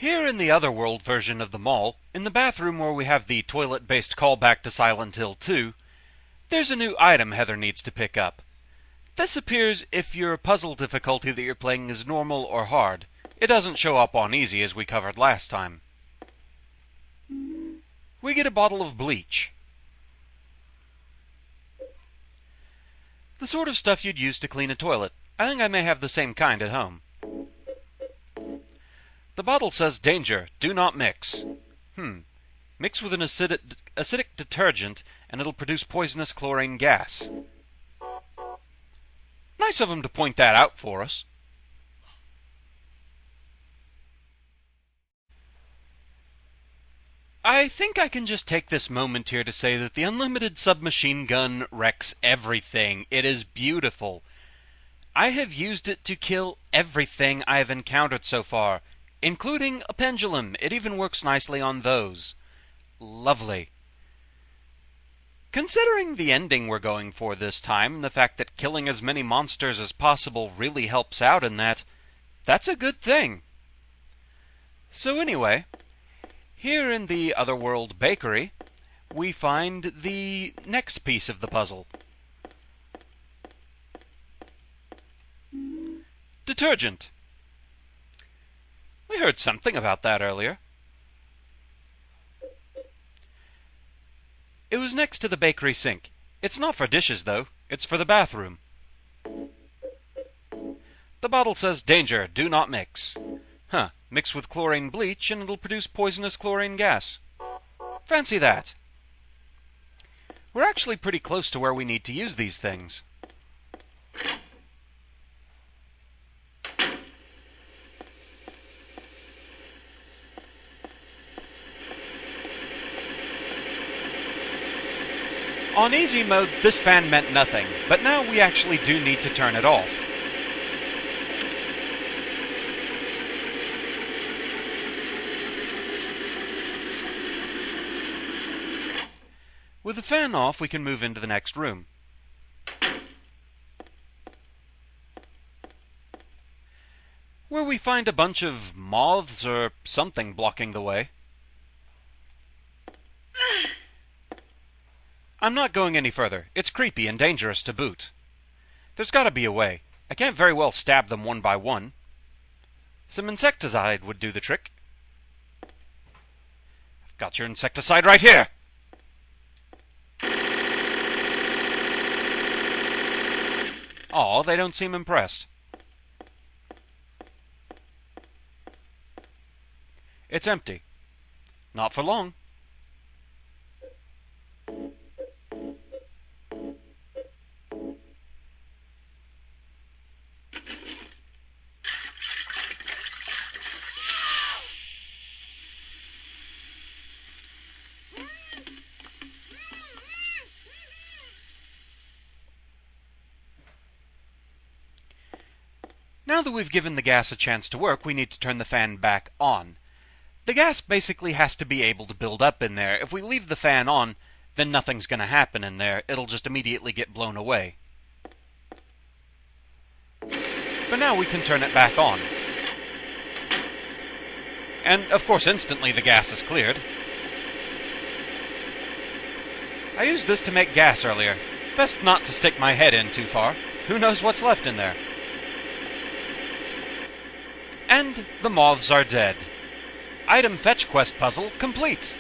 Here in the Otherworld version of the mall, in the bathroom where we have the toilet-based callback to Silent Hill 2, there's a new item Heather needs to pick up. This appears if your puzzle difficulty that you're playing is normal or hard. It doesn't show up on easy as we covered last time. We get a bottle of bleach. The sort of stuff you'd use to clean a toilet. I think I may have the same kind at home. The bottle says, "Danger, do not mix." Mix with an acidic detergent and it'll produce poisonous chlorine gas. Nice of him to point that out for us. I think I can just take this moment here to say that the unlimited submachine gun wrecks everything. It is beautiful. I have used it to kill everything I have encountered so far, including a pendulum. It even works nicely on those. Lovely. Considering the ending we're going for this time, the fact that killing as many monsters as possible really helps out in that, that's a good thing. So anyway, here in the Otherworld Bakery, we find the next piece of the puzzle. Detergent. We heard something about that earlier. It was next to the bakery sink. It's not for dishes, though. It's for the bathroom. The bottle says, "Danger, do not mix." Mix with chlorine bleach and it'll produce poisonous chlorine gas. Fancy that. We're actually pretty close to where we need to use these things. On easy mode, this fan meant nothing, but now we actually do need to turn it off. With the fan off, we can move into the next room. Where we find a bunch of moths or something blocking the way. I'm not going any further. It's creepy and dangerous to boot. There's gotta be a way. I can't very well stab them one by one. Some insecticide would do the trick. I've got your insecticide right here! Aw, they don't seem impressed. It's empty. Not for long. Now that we've given the gas a chance to work, we need to turn the fan back on. The gas basically has to be able to build up in there. If we leave the fan on, then nothing's going to happen in there. It'll just immediately get blown away. But now we can turn it back on. And, of course, instantly the gas is cleared. I used this to make gas earlier. Best not to stick my head in too far. Who knows what's left in there? And the moths are dead. Item fetch quest puzzle complete.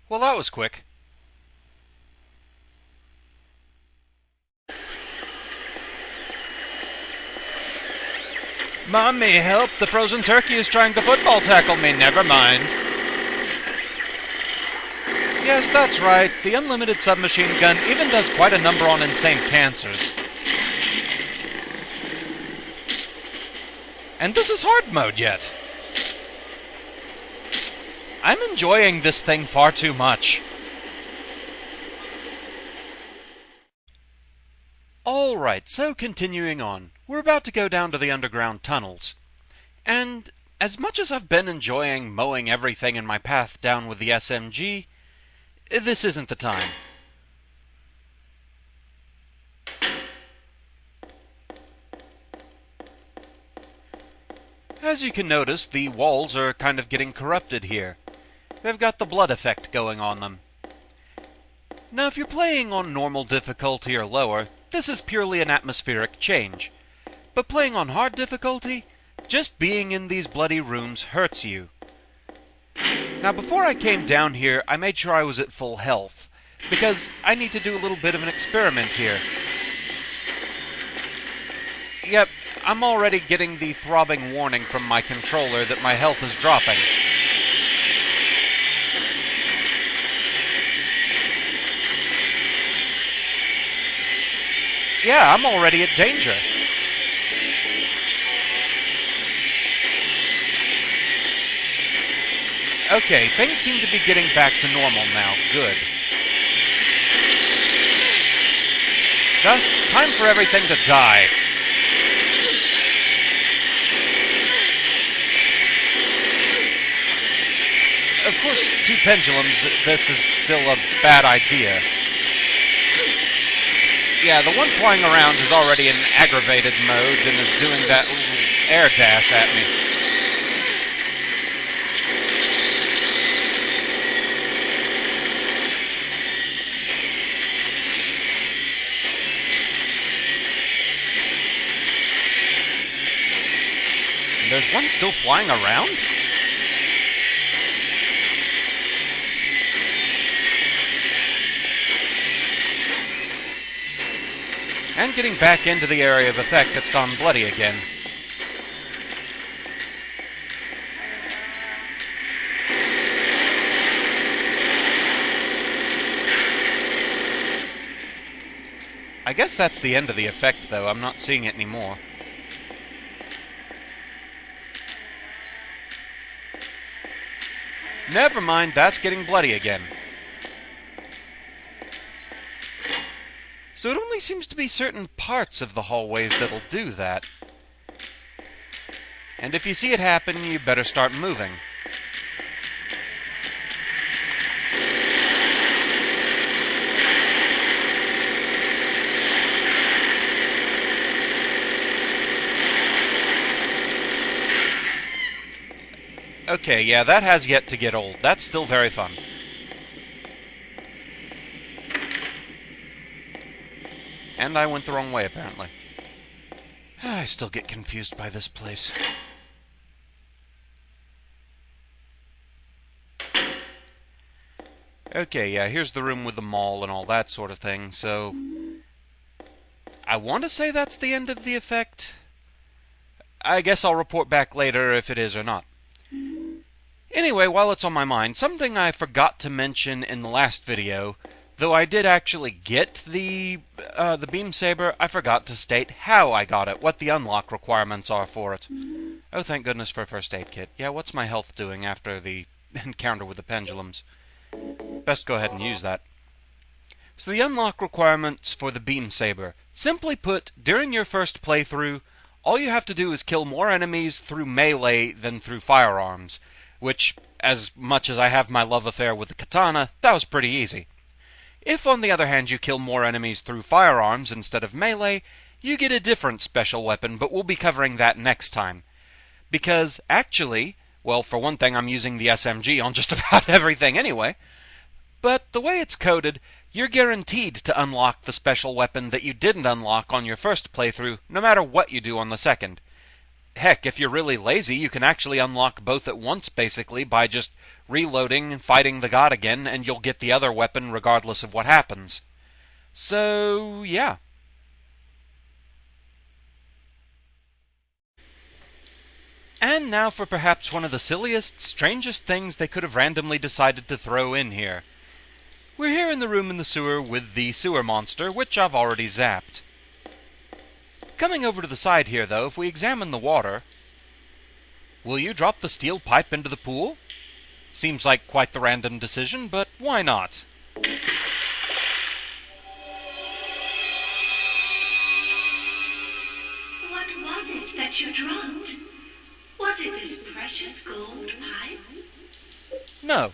Well, that was quick. Mommy, help! The frozen turkey is trying to football tackle me. Never mind. Yes, that's right. The unlimited submachine gun even does quite a number on insane cancers. And this is hard mode yet. I'm enjoying this thing far too much. Alright, so continuing on. We're about to go down to the underground tunnels. And as much as I've been enjoying mowing everything in my path down with the SMG, this isn't the time. As you can notice, the walls are kind of getting corrupted here. They've got the blood effect going on them. Now, if you're playing on normal difficulty or lower, this is purely an atmospheric change. But playing on hard difficulty, just being in these bloody rooms hurts you. Now, before I came down here, I made sure I was at full health, because I need to do a little bit of an experiment here. Yep, I'm already getting the throbbing warning from my controller that my health is dropping. Yeah, I'm already at danger. Okay, things seem to be getting back to normal now. Good. Thus, time for everything to die. Of course, two pendulums, this is still a bad idea. Yeah, the one flying around is already in aggravated mode and is doing that air dash at me. And there's one still flying around? And getting back into the area of effect, it's gone bloody again. I guess that's the end of the effect, though. I'm not seeing it anymore. Never mind, that's getting bloody again. So it only seems to be certain parts of the hallways that'll do that. And if you see it happen, you better start moving. Okay, yeah, that has yet to get old. That's still very fun. And I went the wrong way, apparently. I still get confused by this place. Okay, yeah, here's the room with the mall and all that sort of thing, so... I want to say that's the end of the effect. I guess I'll report back later if it is or not. Anyway, while it's on my mind, something I forgot to mention in the last video... Though I did actually get the beam saber, I forgot to state how I got it, what the unlock requirements are for it. Oh, thank goodness for a first aid kit. Yeah, what's my health doing after the encounter with the pendulums? Best go ahead and use that. So the unlock requirements for the beam saber. Simply put, during your first playthrough, all you have to do is kill more enemies through melee than through firearms. Which, as much as I have my love affair with the katana, that was pretty easy. If, on the other hand, you kill more enemies through firearms instead of melee, you get a different special weapon, but we'll be covering that next time. Because, actually, well, for one thing, I'm using the SMG on just about everything anyway, but the way it's coded, you're guaranteed to unlock the special weapon that you didn't unlock on your first playthrough, no matter what you do on the second. Heck, if you're really lazy, you can actually unlock both at once, basically, by just reloading and fighting the god again, and you'll get the other weapon regardless of what happens. So, yeah. And now for perhaps one of the silliest, strangest things they could have randomly decided to throw in here. We're here in the room in the sewer with the sewer monster, which I've already zapped. Coming over to the side here, though, if we examine the water... Will you drop the steel pipe into the pool? Seems like quite the random decision, but why not? What was it that you dropped? Was it this precious gold pipe? No.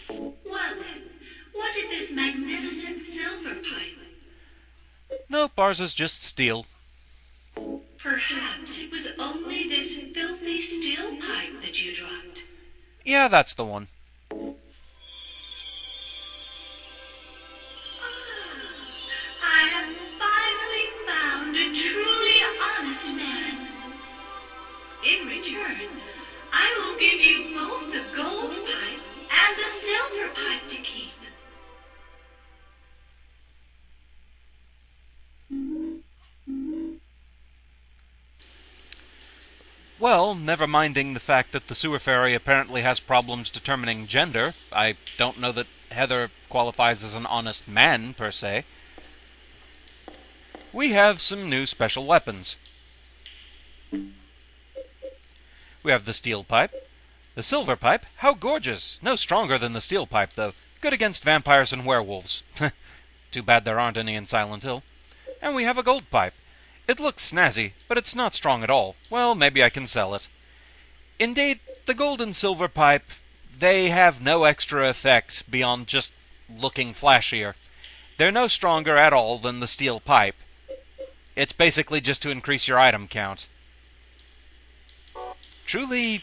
Well then, was it this magnificent silver pipe? Nope, ours is just steel. Perhaps it was only this filthy steel pipe that you dropped. Yeah, that's the one. I have finally found a truly honest man. In return, I will give you both the gold pipe and the silver pipe to keep. Well, never minding the fact that the sewer fairy apparently has problems determining gender, I don't know that Heather qualifies as an honest man, per se. We have some new special weapons. We have the steel pipe. The silver pipe, how gorgeous! No stronger than the steel pipe, though. Good against vampires and werewolves. Too bad there aren't any in Silent Hill. And we have a gold pipe. It looks snazzy, but it's not strong at all. Well, maybe I can sell it. Indeed, the gold and silver pipe, they have no extra effect beyond just looking flashier. They're no stronger at all than the steel pipe. It's basically just to increase your item count. Truly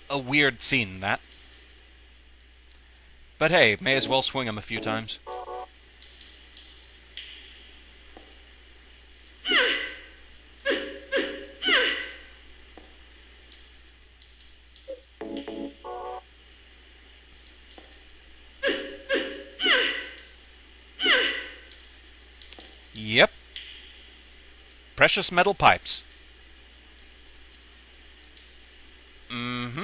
a weird scene, that. But hey, may as well swing 'em a few times. Yep. Precious metal pipes. Mm-hmm.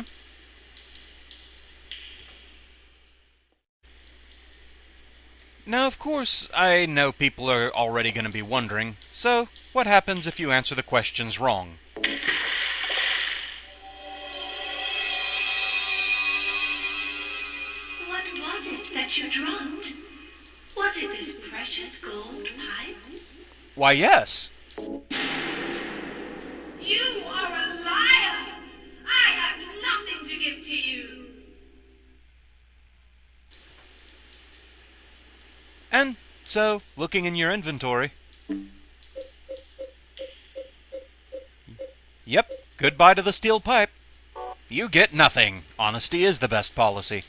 Now, of course, I know people are already going to be wondering, so what happens if you answer the questions wrong? What was it that you dropped? Was it this precious gold pipe? Why, yes. You are a liar! I have nothing to give to you! And so, looking in your inventory... Yep, goodbye to the steel pipe. You get nothing. Honesty is the best policy.